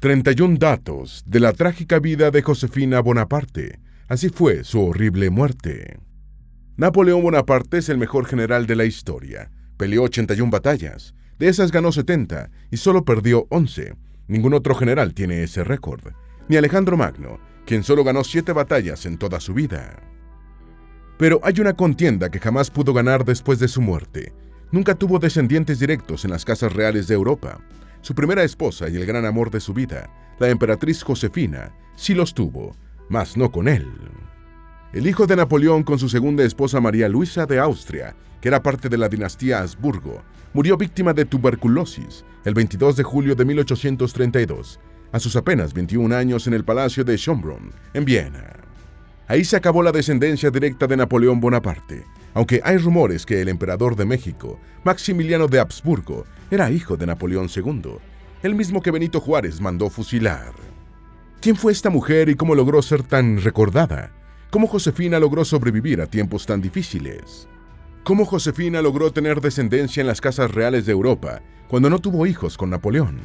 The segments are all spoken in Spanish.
31 datos de la trágica vida de Josefina Bonaparte. Así fue su horrible muerte. Napoleón Bonaparte es el mejor general de la historia. Peleó 81 batallas. De esas ganó 70 y solo perdió 11. Ningún otro general tiene ese récord. Ni Alejandro Magno, quien solo ganó 7 batallas en toda su vida. Pero hay una contienda que jamás pudo ganar después de su muerte. Nunca tuvo descendientes directos en las casas reales de Europa. Su primera esposa y el gran amor de su vida, la emperatriz Josefina, sí los tuvo, mas no con él. El hijo de Napoleón con su segunda esposa María Luisa de Austria, que era parte de la dinastía Habsburgo, murió víctima de tuberculosis el 22 de julio de 1832, a sus apenas 21 años en el Palacio de Schönbrunn, en Viena. Ahí se acabó la descendencia directa de Napoleón Bonaparte, aunque hay rumores que el emperador de México, Maximiliano de Habsburgo, era hijo de Napoleón II, el mismo que Benito Juárez mandó fusilar. ¿Quién fue esta mujer y cómo logró ser tan recordada? ¿Cómo Josefina logró sobrevivir a tiempos tan difíciles? ¿Cómo Josefina logró tener descendencia en las casas reales de Europa cuando no tuvo hijos con Napoleón?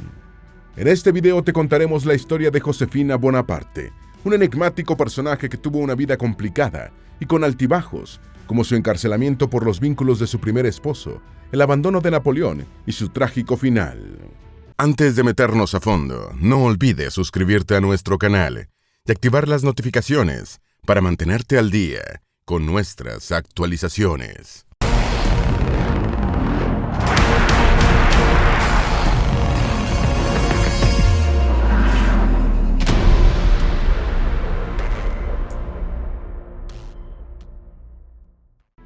En este video te contaremos la historia de Josefina Bonaparte, un enigmático personaje que tuvo una vida complicada y con altibajos, como su encarcelamiento por los vínculos de su primer esposo, el abandono de Napoleón y su trágico final. Antes de meternos a fondo, no olvides suscribirte a nuestro canal y activar las notificaciones para mantenerte al día con nuestras actualizaciones.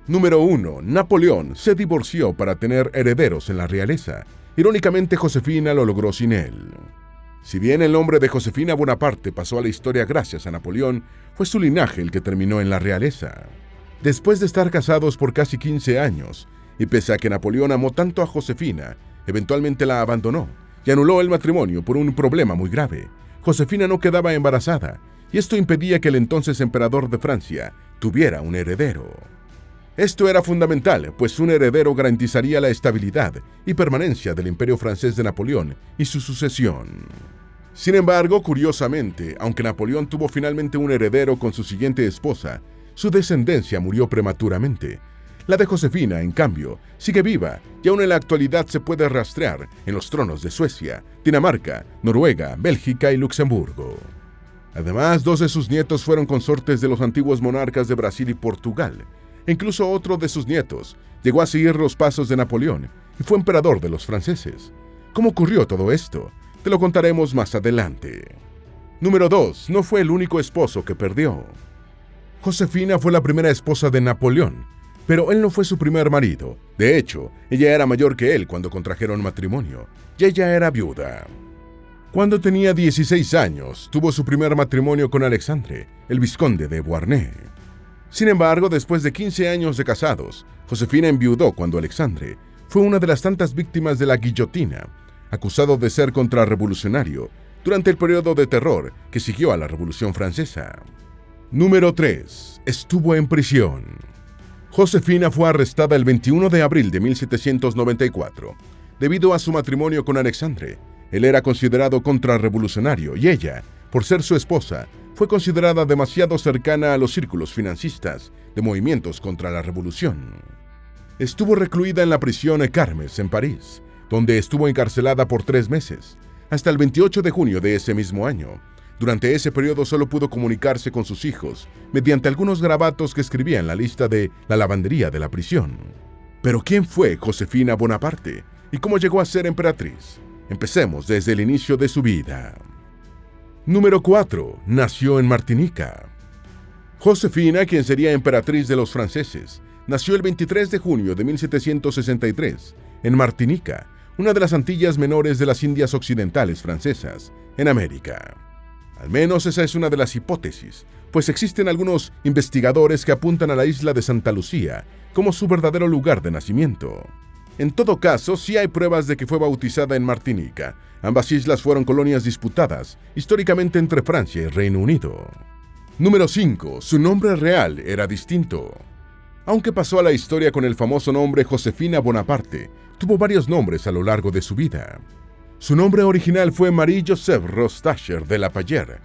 Número 1. Napoleón se divorció para tener herederos en la realeza. Irónicamente, Josefina lo logró sin él. Si bien el nombre de Josefina Bonaparte pasó a la historia gracias a Napoleón, fue su linaje el que terminó en la realeza. Después de estar casados por casi 15 años, y pese a que Napoleón amó tanto a Josefina, eventualmente la abandonó y anuló el matrimonio por un problema muy grave. Josefina no quedaba embarazada, y esto impedía que el entonces emperador de Francia tuviera un heredero. Esto era fundamental, pues un heredero garantizaría la estabilidad y permanencia del imperio francés de Napoleón y su sucesión. Sin embargo, curiosamente, aunque Napoleón tuvo finalmente un heredero con su siguiente esposa, su descendencia murió prematuramente. La de Josefina, en cambio, sigue viva y aún en la actualidad se puede rastrear en los tronos de Suecia, Dinamarca, Noruega, Bélgica y Luxemburgo. Además, 2 de sus nietos fueron consortes de los antiguos monarcas de Brasil y Portugal. Incluso otro de sus nietos llegó a seguir los pasos de Napoleón y fue emperador de los franceses. ¿Cómo ocurrió todo esto? Te lo contaremos más adelante. Número 2. No fue el único esposo que perdió. Josefina fue la primera esposa de Napoleón, pero él no fue su primer marido. De hecho, ella era mayor que él cuando contrajeron matrimonio, y ella era viuda. Cuando tenía 16 años, tuvo su primer matrimonio con Alexandre, el vizconde de Beauharnais. Sin embargo, después de 15 años de casados, Josefina enviudó cuando Alexandre fue una de las tantas víctimas de la guillotina, acusado de ser contrarrevolucionario durante el periodo de terror que siguió a la Revolución Francesa. Número 3. Estuvo en prisión. Josefina fue arrestada el 21 de abril de 1794, debido a su matrimonio con Alexandre. Él era considerado contrarrevolucionario y ella, por ser su esposa, fue considerada demasiado cercana a los círculos financistas de movimientos contra la revolución. Estuvo recluida en la prisión Carmes, en París, donde estuvo encarcelada por 3 meses, hasta el 28 de junio de ese mismo año. Durante ese periodo solo pudo comunicarse con sus hijos mediante algunos garabatos que escribía en la lista de la lavandería de la prisión. Pero ¿quién fue Josefina Bonaparte y cómo llegó a ser emperatriz? Empecemos desde el inicio de su vida. Número 4. Nació en Martinica. Josefina, quien sería emperatriz de los franceses, nació el 23 de junio de 1763 en Martinica, una de las Antillas Menores de las Indias Occidentales francesas, en América. Al menos esa es una de las hipótesis, pues existen algunos investigadores que apuntan a la isla de Santa Lucía como su verdadero lugar de nacimiento. En todo caso, sí hay pruebas de que fue bautizada en Martinica. Ambas islas fueron colonias disputadas históricamente entre Francia y Reino Unido. Número 5. Su nombre real era distinto. Aunque pasó a la historia con el famoso nombre Josefina Bonaparte, tuvo varios nombres a lo largo de su vida. Su nombre original fue Marie-Joseph Rose Tascher de La Pallière.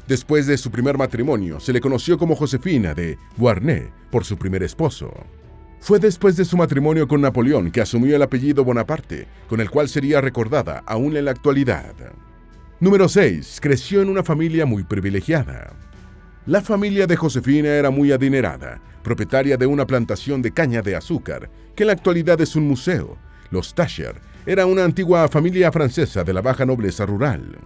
Después de su primer matrimonio, se le conoció como Josefina de Beauharnais por su primer esposo. Fue después de su matrimonio con Napoleón que asumió el apellido Bonaparte, con el cual sería recordada aún en la actualidad. Número 6. Creció en una familia muy privilegiada. La familia de Josefina era muy adinerada, propietaria de una plantación de caña de azúcar, que en la actualidad es un museo. Los Tascher era una antigua familia francesa de la baja nobleza rural.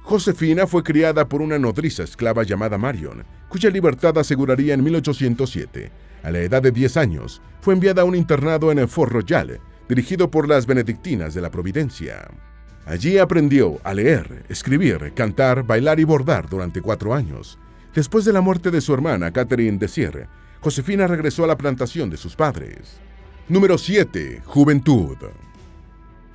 Josefina fue criada por una nodriza esclava llamada Marion, cuya libertad aseguraría en 1807. A la edad de 10 años, fue enviada a un internado en el Fort Royal, dirigido por las benedictinas de la Providencia. Allí aprendió a leer, escribir, cantar, bailar y bordar durante 4 años. Después de la muerte de su hermana Catherine Desire, Josefina regresó a la plantación de sus padres. Número 7. Juventud.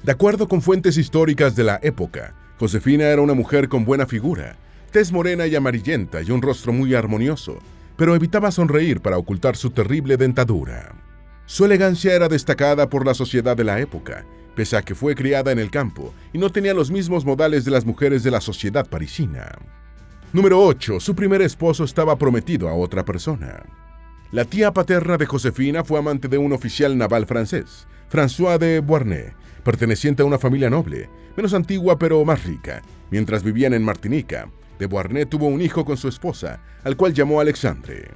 De acuerdo con fuentes históricas de la época, Josefina era una mujer con buena figura, tez morena y amarillenta y un rostro muy armonioso, pero evitaba sonreír para ocultar su terrible dentadura. Su elegancia era destacada por la sociedad de la época, pese a que fue criada en el campo y no tenía los mismos modales de las mujeres de la sociedad parisina. Número 8. Su primer esposo estaba prometido a otra persona. La tía paterna de Josefina fue amante de un oficial naval francés, François de Beauharnais, perteneciente a una familia noble, menos antigua pero más rica. Mientras vivían en Martinica, de Beauharnais tuvo un hijo con su esposa, al cual llamó Alexandre.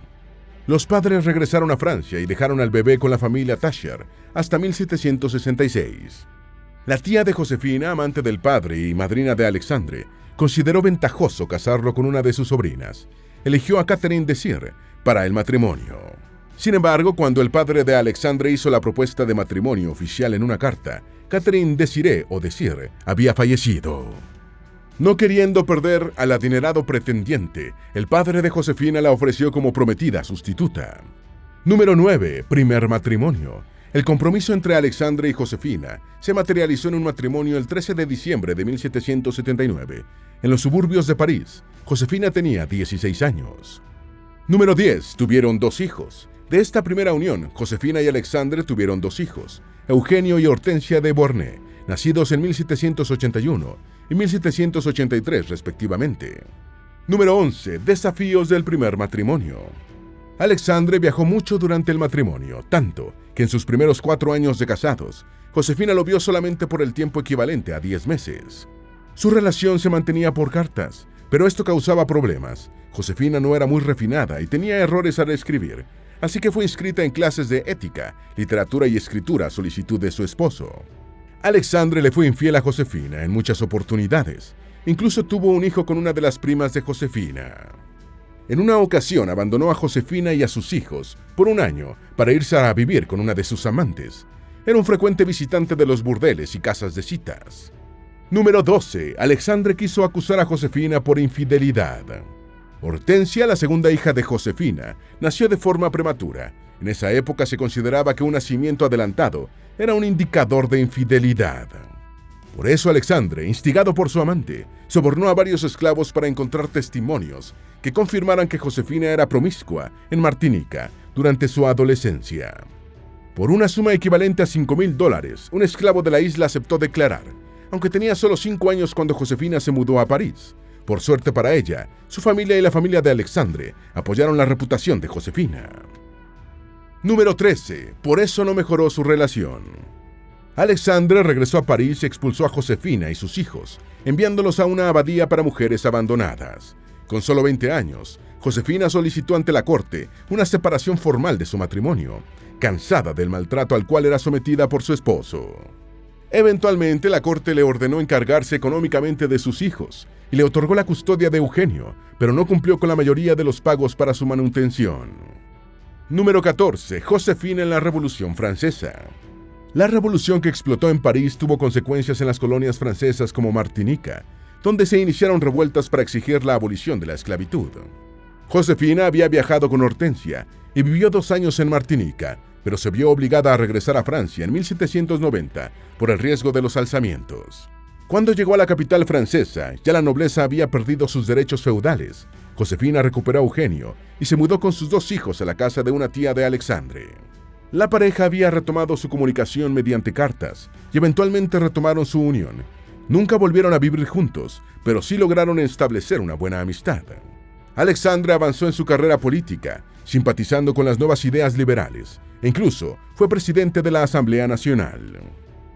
Los padres regresaron a Francia y dejaron al bebé con la familia Tascher hasta 1766. La tía de Josefina, amante del padre y madrina de Alexandre, consideró ventajoso casarlo con una de sus sobrinas. Eligió a Catherine Desire para el matrimonio. Sin embargo, cuando el padre de Alexandre hizo la propuesta de matrimonio oficial en una carta, Catherine Desire había fallecido. No queriendo perder al adinerado pretendiente, el padre de Josefina la ofreció como prometida sustituta. Número 9. Primer matrimonio. El compromiso entre Alexandre y Josefina se materializó en un matrimonio el 13 de diciembre de 1779. En los suburbios de París, Josefina tenía 16 años. Número 10. Tuvieron 2 hijos. De esta primera unión, Josefina y Alexandre tuvieron 2 hijos, Eugenio y Hortensia de Beauharnais, nacidos en 1781 y 1783 respectivamente. Número 11. Desafíos del primer matrimonio. Alexandre viajó mucho durante el matrimonio, tanto que en sus primeros 4 años de casados, Josefina lo vio solamente por el tiempo equivalente a 10 meses. Su relación se mantenía por cartas, pero esto causaba problemas. Josefina no era muy refinada y tenía errores al escribir, así que fue inscrita en clases de ética, literatura y escritura a solicitud de su esposo. Alexandre le fue infiel a Josefina en muchas oportunidades. Incluso tuvo un hijo con una de las primas de Josefina. En una ocasión abandonó a Josefina y a sus hijos por un año para irse a vivir con una de sus amantes. Era un frecuente visitante de los burdeles y casas de citas. Número 12. Alexandre quiso acusar a Josefina por infidelidad. Hortensia, la segunda hija de Josefina, nació de forma prematura. En esa época se consideraba que un nacimiento adelantado era un indicador de infidelidad. Por eso Alexandre, instigado por su amante, sobornó a varios esclavos para encontrar testimonios que confirmaran que Josefina era promiscua en Martinica durante su adolescencia. Por una suma equivalente a $5,000, un esclavo de la isla aceptó declarar, aunque tenía solo 5 años cuando Josefina se mudó a París. Por suerte para ella, su familia y la familia de Alexandre apoyaron la reputación de Josefina. Número 13. Por eso no mejoró su relación. Alexandre regresó a París y expulsó a Josefina y sus hijos, enviándolos a una abadía para mujeres abandonadas. Con solo 20 años, Josefina solicitó ante la corte una separación formal de su matrimonio, cansada del maltrato al cual era sometida por su esposo. Eventualmente, la corte le ordenó encargarse económicamente de sus hijos y le otorgó la custodia de Eugenio, pero no cumplió con la mayoría de los pagos para su manutención. Número 14. Josefina en la Revolución Francesa. La revolución que explotó en París tuvo consecuencias en las colonias francesas como Martinica, donde se iniciaron revueltas para exigir la abolición de la esclavitud. Josefina había viajado con Hortensia y vivió 2 años en Martinica, pero se vio obligada a regresar a Francia en 1790 por el riesgo de los alzamientos. Cuando llegó a la capital francesa, ya la nobleza había perdido sus derechos feudales. Josefina recuperó a Eugenio y se mudó con sus 2 hijos a la casa de una tía de Alexandre. La pareja había retomado su comunicación mediante cartas y eventualmente retomaron su unión. Nunca volvieron a vivir juntos, pero sí lograron establecer una buena amistad. Alexandre avanzó en su carrera política, simpatizando con las nuevas ideas liberales, e incluso fue presidente de la Asamblea Nacional.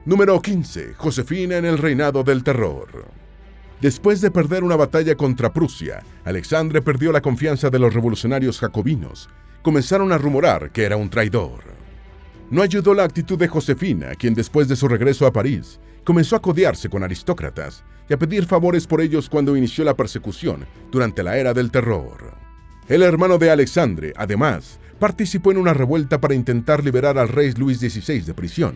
Número 15. Josefina en el reinado del terror. Después de perder una batalla contra Prusia, Alexandre perdió la confianza de los revolucionarios jacobinos. Comenzaron a rumorar que era un traidor. No ayudó la actitud de Josefina, quien después de su regreso a París, comenzó a codearse con aristócratas y a pedir favores por ellos cuando inició la persecución durante la era del terror. El hermano de Alexandre, además, participó en una revuelta para intentar liberar al rey Luis XVI de prisión.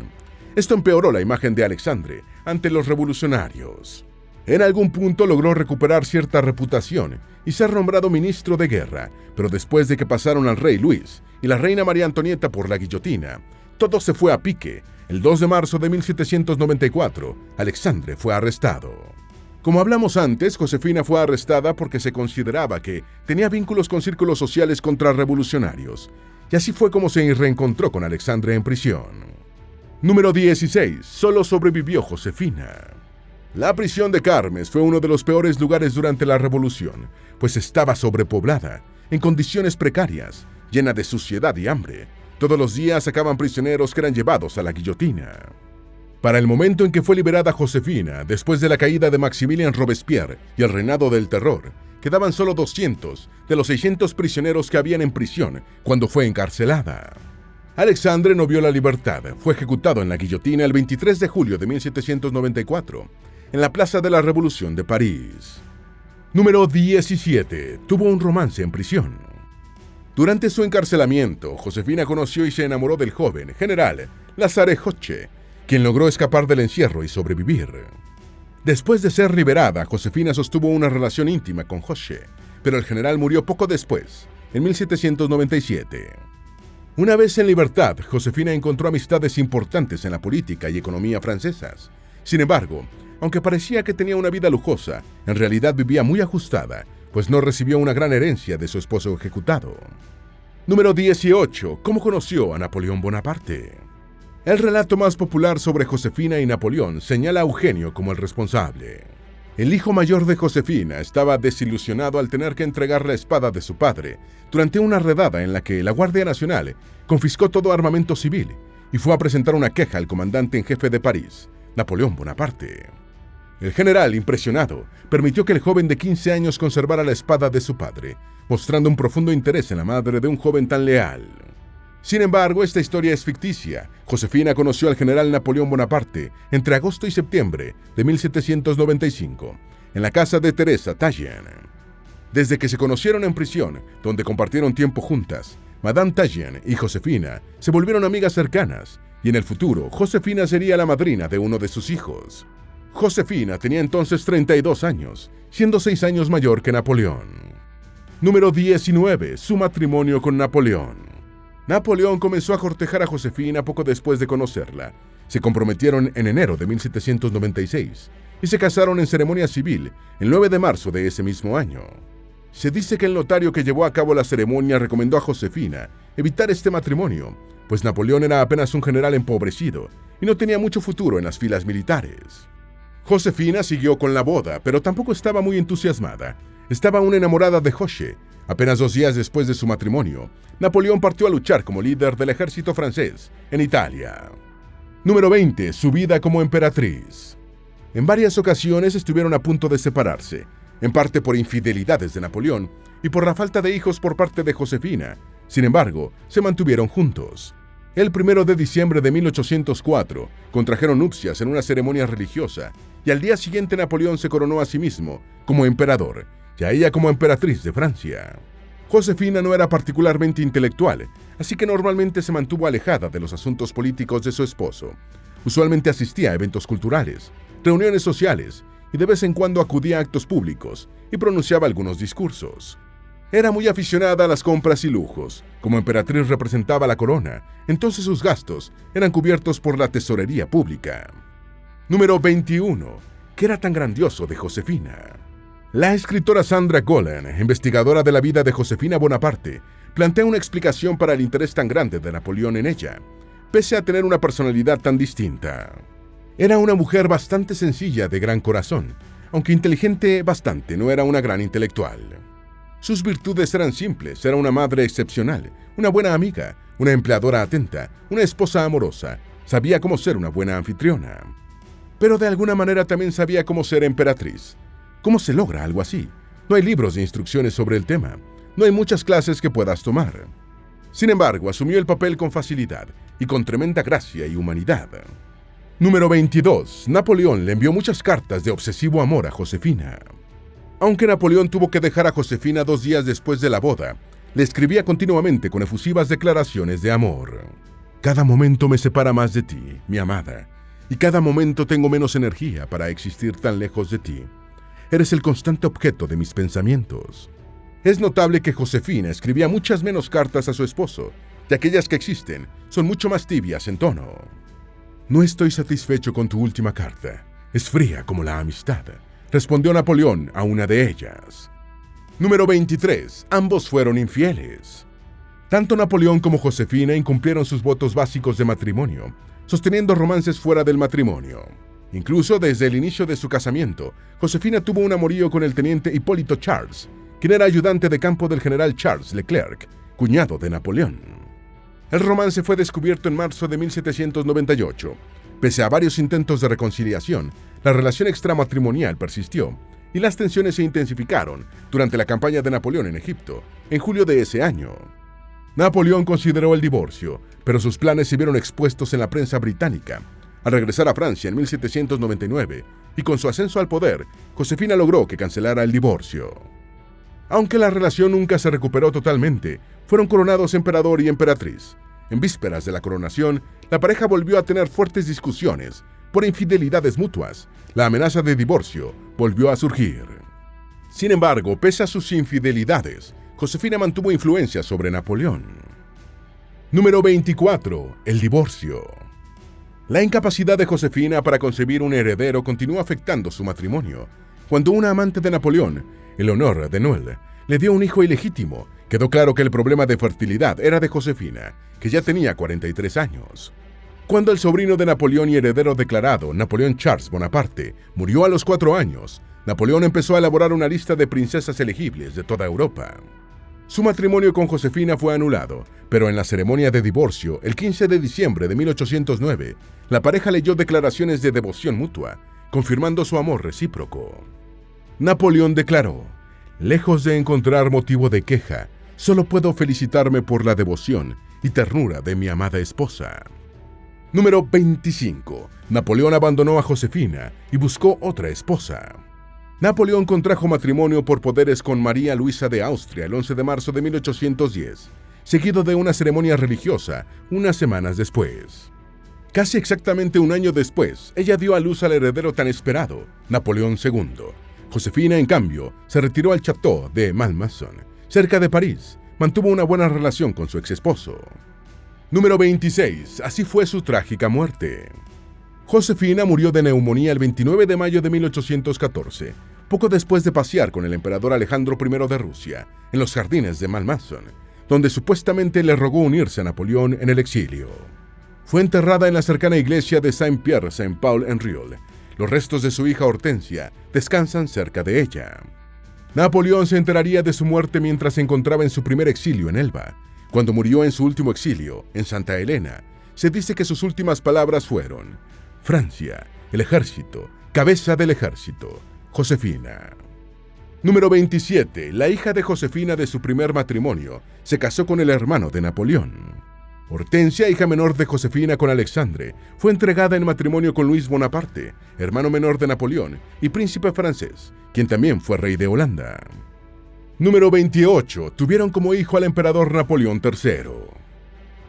Esto empeoró la imagen de Alexandre ante los revolucionarios. En algún punto logró recuperar cierta reputación y ser nombrado ministro de guerra, pero después de que pasaron al rey Luis y la reina María Antonieta por la guillotina, todo se fue a pique. El 2 de marzo de 1794, Alexandre fue arrestado. Como hablamos antes, Josefina fue arrestada porque se consideraba que tenía vínculos con círculos sociales contrarrevolucionarios, y así fue como se reencontró con Alexandre en prisión. Número 16. Solo sobrevivió Josefina. La prisión de Carmes fue uno de los peores lugares durante la Revolución, pues estaba sobrepoblada, en condiciones precarias, llena de suciedad y hambre. Todos los días sacaban prisioneros que eran llevados a la guillotina. Para el momento en que fue liberada Josefina, después de la caída de Maximilien Robespierre y el reinado del terror, quedaban solo 200 de los 600 prisioneros que habían en prisión cuando fue encarcelada. Alexandre no vio la libertad, fue ejecutado en la guillotina el 23 de julio de 1794, en la Plaza de la Revolución de París. Número 17. Tuvo un romance en prisión. Durante su encarcelamiento, Josefina conoció y se enamoró del joven general Lazare Hoche, quien logró escapar del encierro y sobrevivir. Después de ser liberada, Josefina sostuvo una relación íntima con Hoche, pero el general murió poco después, en 1797. Una vez en libertad, Josefina encontró amistades importantes en la política y economía francesas. Sin embargo, aunque parecía que tenía una vida lujosa, en realidad vivía muy ajustada, pues no recibió una gran herencia de su esposo ejecutado. Número 18. ¿Cómo conoció a Napoleón Bonaparte? El relato más popular sobre Josefina y Napoleón señala a Eugenio como el responsable. El hijo mayor de Josefina estaba desilusionado al tener que entregar la espada de su padre durante una redada en la que la Guardia Nacional confiscó todo armamento civil y fue a presentar una queja al comandante en jefe de París, Napoleón Bonaparte. El general, impresionado, permitió que el joven de 15 años conservara la espada de su padre, mostrando un profundo interés en la madre de un joven tan leal. Sin embargo, esta historia es ficticia. Josefina conoció al general Napoleón Bonaparte entre agosto y septiembre de 1795, en la casa de Teresa Talleyrand. Desde que se conocieron en prisión, donde compartieron tiempo juntas, Madame Talleyrand y Josefina se volvieron amigas cercanas, y en el futuro, Josefina sería la madrina de uno de sus hijos. Josefina tenía entonces 32 años, siendo 6 años mayor que Napoleón. Número 19. Su matrimonio con Napoleón. Napoleón comenzó a cortejar a Josefina poco después de conocerla. Se comprometieron en enero de 1796 y se casaron en ceremonia civil el 9 de marzo de ese mismo año. Se dice que el notario que llevó a cabo la ceremonia recomendó a Josefina evitar este matrimonio, pues Napoleón era apenas un general empobrecido y no tenía mucho futuro en las filas militares. Josefina siguió con la boda, pero tampoco estaba muy entusiasmada. Estaba aún enamorada de Hoche. Apenas 2 días después de su matrimonio, Napoleón partió a luchar como líder del ejército francés en Italia. Número 20. Su vida como emperatriz. En varias ocasiones estuvieron a punto de separarse, en parte por infidelidades de Napoleón y por la falta de hijos por parte de Josefina. Sin embargo, se mantuvieron juntos. El 1 de diciembre de 1804, contrajeron nupcias en una ceremonia religiosa y al día siguiente Napoleón se coronó a sí mismo como emperador y a ella como emperatriz de Francia. Josefina no era particularmente intelectual, así que normalmente se mantuvo alejada de los asuntos políticos de su esposo. Usualmente asistía a eventos culturales, reuniones sociales y de vez en cuando acudía a actos públicos y pronunciaba algunos discursos. Era muy aficionada a las compras y lujos. Como emperatriz representaba la corona, entonces sus gastos eran cubiertos por la tesorería pública. Número 21. ¿Qué era tan grandioso de Josefina? La escritora Sandra Gollen, investigadora de la vida de Josefina Bonaparte, plantea una explicación para el interés tan grande de Napoleón en ella, pese a tener una personalidad tan distinta. Era una mujer bastante sencilla, de gran corazón, aunque inteligente bastante, no era una gran intelectual. Sus virtudes eran simples, era una madre excepcional, una buena amiga, una empleadora atenta, una esposa amorosa, sabía cómo ser una buena anfitriona. Pero de alguna manera también sabía cómo ser emperatriz. ¿Cómo se logra algo así? No hay libros de instrucciones sobre el tema, no hay muchas clases que puedas tomar. Sin embargo, asumió el papel con facilidad y con tremenda gracia y humanidad. Número 22. Napoleón le envió muchas cartas de obsesivo amor a Josefina. Aunque Napoleón tuvo que dejar a Josefina 2 días después de la boda, le escribía continuamente con efusivas declaraciones de amor. Cada momento me separa más de ti, mi amada, y cada momento tengo menos energía para existir tan lejos de ti. Eres el constante objeto de mis pensamientos. Es notable que Josefina escribía muchas menos cartas a su esposo, y aquellas que existen son mucho más tibias en tono. No estoy satisfecho con tu última carta. Es fría como la amistad, respondió Napoleón a una de ellas. Número 23. Ambos fueron infieles. Tanto Napoleón como Josefina incumplieron sus votos básicos de matrimonio, sosteniendo romances fuera del matrimonio. Incluso desde el inicio de su casamiento, Josefina tuvo un amorío con el teniente Hipólito Charles, quien era ayudante de campo del general Charles Leclerc, cuñado de Napoleón. El romance fue descubierto en marzo de 1798. Pese a varios intentos de reconciliación, la relación extramatrimonial persistió y las tensiones se intensificaron durante la campaña de Napoleón en Egipto, en julio de ese año. Napoleón consideró el divorcio, pero sus planes se vieron expuestos en la prensa británica. Al regresar a Francia en 1799 y con su ascenso al poder, Josefina logró que cancelara el divorcio. Aunque la relación nunca se recuperó totalmente, fueron coronados emperador y emperatriz. En vísperas de la coronación, la pareja volvió a tener fuertes discusiones por infidelidades mutuas. La amenaza de divorcio volvió a surgir. Sin embargo, pese a sus infidelidades, Josefina mantuvo influencia sobre Napoleón. Número 24. El divorcio. La incapacidad de Josefina para concebir un heredero continuó afectando su matrimonio. Cuando una amante de Napoleón, Eleonore de Noailles, le dio un hijo ilegítimo, quedó claro que el problema de fertilidad era de Josefina, que ya tenía 43 años. Cuando el sobrino de Napoleón y heredero declarado, Napoleón Charles Bonaparte, murió a los 4 años, Napoleón empezó a elaborar una lista de princesas elegibles de toda Europa. Su matrimonio con Josefina fue anulado, pero en la ceremonia de divorcio, el 15 de diciembre de 1809, la pareja leyó declaraciones de devoción mutua, confirmando su amor recíproco. Napoleón declaró: «Lejos de encontrar motivo de queja, solo puedo felicitarme por la devoción y ternura de mi amada esposa». Número 25. Napoleón abandonó a Josefina y buscó otra esposa. Napoleón contrajo matrimonio por poderes con María Luisa de Austria el 11 de marzo de 1810, seguido de una ceremonia religiosa unas semanas después. Casi exactamente un año después, ella dio a luz al heredero tan esperado, Napoleón II. Josefina, en cambio, se retiró al Château de Malmaison, cerca de París. Mantuvo una buena relación con su exesposo. Número 26. Así fue su trágica muerte. Josefina murió de neumonía el 29 de mayo de 1814, poco después de pasear con el emperador Alejandro I de Rusia, en los jardines de Malmaison, donde supuestamente le rogó unirse a Napoleón en el exilio. Fue enterrada en la cercana iglesia de Saint-Pierre-Saint-Paul-en-Rieule. Los restos de su hija Hortensia descansan cerca de ella. Napoleón se enteraría de su muerte mientras se encontraba en su primer exilio en Elba. Cuando murió en su último exilio, en Santa Elena, se dice que sus últimas palabras fueron: «Francia, el ejército, cabeza del ejército, Josefina». Número 27. La hija de Josefina de su primer matrimonio se casó con el hermano de Napoleón. Hortensia, hija menor de Josefina con Alexandre, fue entregada en matrimonio con Luis Bonaparte, hermano menor de Napoleón y príncipe francés, quien también fue rey de Holanda. Número 28. Tuvieron como hijo al emperador Napoleón III.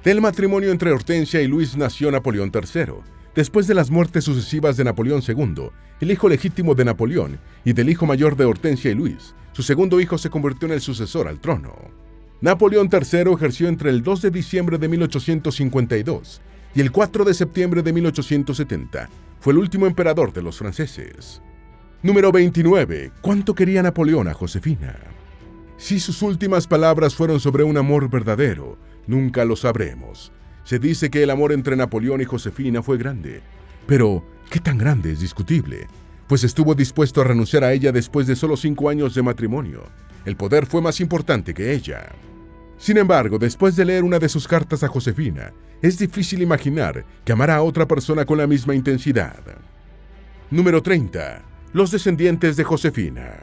Del matrimonio entre Hortensia y Luis nació Napoleón III. Después de las muertes sucesivas de Napoleón II, el hijo legítimo de Napoleón, y del hijo mayor de Hortensia y Luis, su segundo hijo se convirtió en el sucesor al trono. Napoleón III ejerció entre el 2 de diciembre de 1852 y el 4 de septiembre de 1870. Fue el último emperador de los franceses. Número 29. ¿Cuánto quería Napoleón a Josefina? Si sus últimas palabras fueron sobre un amor verdadero, nunca lo sabremos. Se dice que el amor entre Napoleón y Josefina fue grande, Pero, ¿qué tan grande es discutible? Pues estuvo dispuesto a renunciar a ella después de solo 5 años de matrimonio. El poder fue más importante que ella. Sin embargo, después de leer una de sus cartas a Josefina, es difícil imaginar que amara a otra persona con la misma intensidad. Número 30. Los descendientes de Josefina.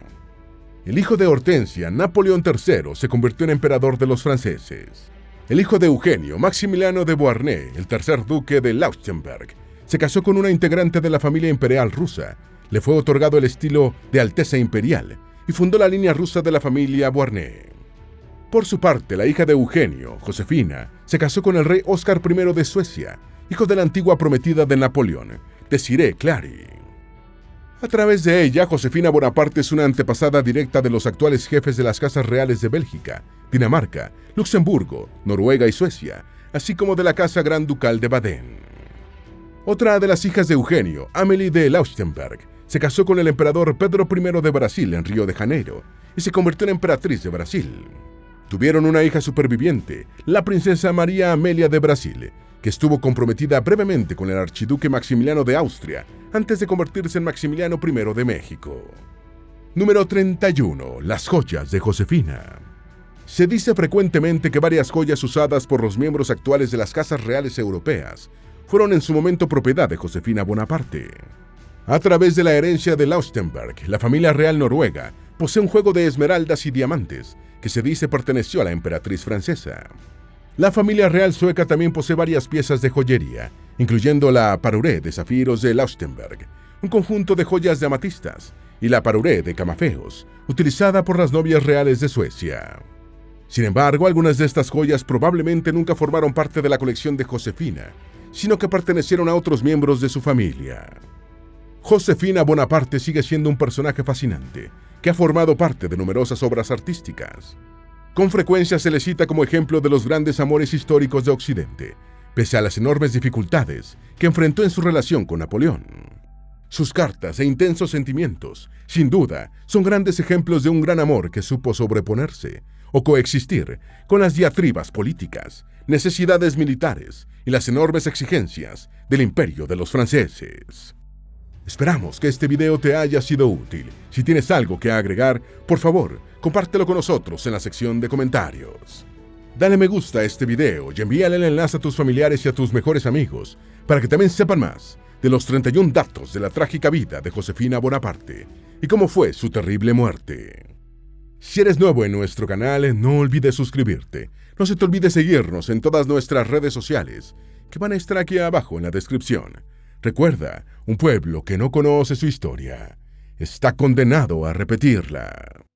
El hijo de Hortensia, Napoleón III, se convirtió en emperador de los franceses. El hijo de Eugenio, Maximiliano de Beauharnais, el tercer duque de Leuchtenberg, se casó con una integrante de la familia imperial rusa, le fue otorgado el estilo de Alteza Imperial y fundó la línea rusa de la familia Beauharnais. Por su parte, la hija de Eugenio, Josefina, se casó con el rey Óscar I de Suecia, hijo de la antigua prometida de Napoleón, Desirée Clary. A través de ella, Josefina Bonaparte es una antepasada directa de los actuales jefes de las casas reales de Bélgica, Dinamarca, Luxemburgo, Noruega y Suecia, así como de la casa Gran Ducal de Baden. Otra de las hijas de Eugenio, Amélie de Leuchtenberg, se casó con el emperador Pedro I de Brasil en Río de Janeiro y se convirtió en emperatriz de Brasil. Tuvieron una hija superviviente, la princesa María Amelia de Brasil, que estuvo comprometida brevemente con el archiduque Maximiliano de Austria antes de convertirse en Maximiliano I de México. Número 31. Las joyas de Josefina. Se dice frecuentemente que varias joyas usadas por los miembros actuales de las casas reales europeas fueron en su momento propiedad de Josefina Bonaparte. A través de la herencia de Leuchtenberg, la familia real noruega posee un juego de esmeraldas y diamantes que se dice perteneció a la emperatriz francesa. La familia real sueca también posee varias piezas de joyería, incluyendo la parure de zafiros de Leuchtenberg, un conjunto de joyas de amatistas, y la parure de camafeos, utilizada por las novias reales de Suecia. Sin embargo, algunas de estas joyas probablemente nunca formaron parte de la colección de Josefina, sino que pertenecieron a otros miembros de su familia. Josefina Bonaparte sigue siendo un personaje fascinante, que ha formado parte de numerosas obras artísticas. Con frecuencia se le cita como ejemplo de los grandes amores históricos de Occidente, pese a las enormes dificultades que enfrentó en su relación con Napoleón. Sus cartas e intensos sentimientos, sin duda, son grandes ejemplos de un gran amor que supo sobreponerse o coexistir con las diatribas políticas, necesidades militares y las enormes exigencias del imperio de los franceses. Esperamos que este video te haya sido útil. Si tienes algo que agregar, por favor, compártelo con nosotros en la sección de comentarios. Dale me gusta a este video y envíale el enlace a tus familiares y a tus mejores amigos para que también sepan más de los 31 datos de la trágica vida de Josefina Bonaparte y cómo fue su terrible muerte. Si eres nuevo en nuestro canal, no olvides suscribirte. No se te olvide seguirnos en todas nuestras redes sociales, que van a estar aquí abajo en la descripción. Recuerda, un pueblo que no conoce su historia está condenado a repetirla.